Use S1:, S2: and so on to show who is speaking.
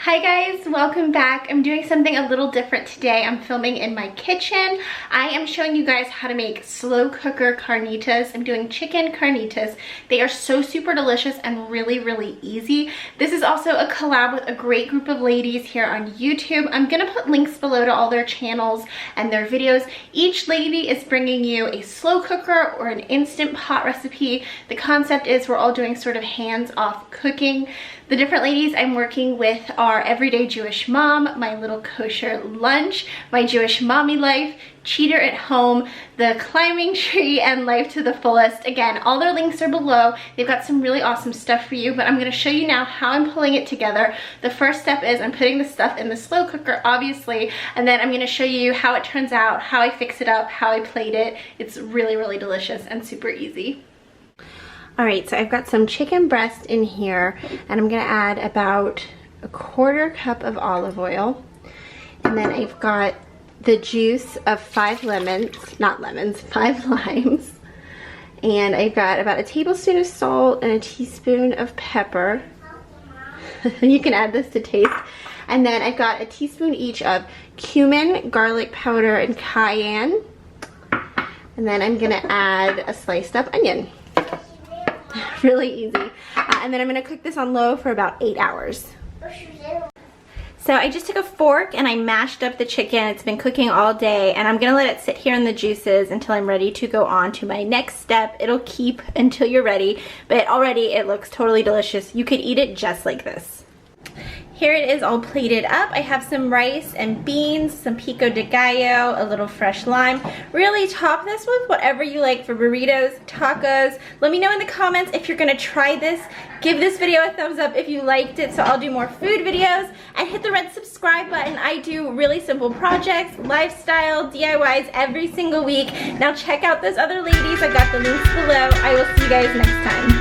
S1: Hi guys, welcome back. I'm doing something a little different today. I'm filming in my kitchen. I am showing you guys how to make slow cooker carnitas. I'm doing chicken carnitas. They are so super delicious and really easy. This is also a collab with a great group of ladies here on YouTube. I'm gonna put links below to all their channels and their videos. Each lady is bringing you a slow cooker or an instant pot recipe. The concept is we're all doing sort of hands-off cooking. The different ladies I'm working with are Everyday Jewish Mom, My Little Kosher Lunch, My Jewish Mommy Life, Cheater at Home, The Climbing Tree, and Life to the Fullest. Again, all their links are below. They've got some really awesome stuff for you, but I'm going to show you now how I'm pulling it together. The first step is I'm putting the stuff in the slow cooker, obviously, and then I'm going to show you how it turns out, how I fix it up, how I plate it. It's really delicious and super easy. Alright, so I've got some chicken breast in here, and I'm going to add about a quarter cup of olive oil. And then I've got the juice of 5 limes. And I've got about a tablespoon of salt and a teaspoon of pepper. You can add this to taste. And then I've got a teaspoon each of cumin, garlic powder, and cayenne. And then I'm going to add a sliced up onion. Really easy. And then I'm going to cook this on low for about 8 hours. So I just took a fork and I mashed up the chicken. It's been cooking all day, and I'm going to let it sit here in the juices until I'm ready to go on to my next step. It'll keep until you're ready, but already it looks totally delicious. You could eat it just like this. Here it is all plated up. I have some rice and beans, some pico de gallo, a little fresh lime. Really top this with whatever you like for burritos, tacos. Let me know in the comments if you're gonna try this. Give this video a thumbs up if you liked it, so I'll do more food videos. And hit the red subscribe button. I do really simple projects, lifestyle, DIYs every single week. Now check out those other ladies. I got the links below. I will see you guys next time.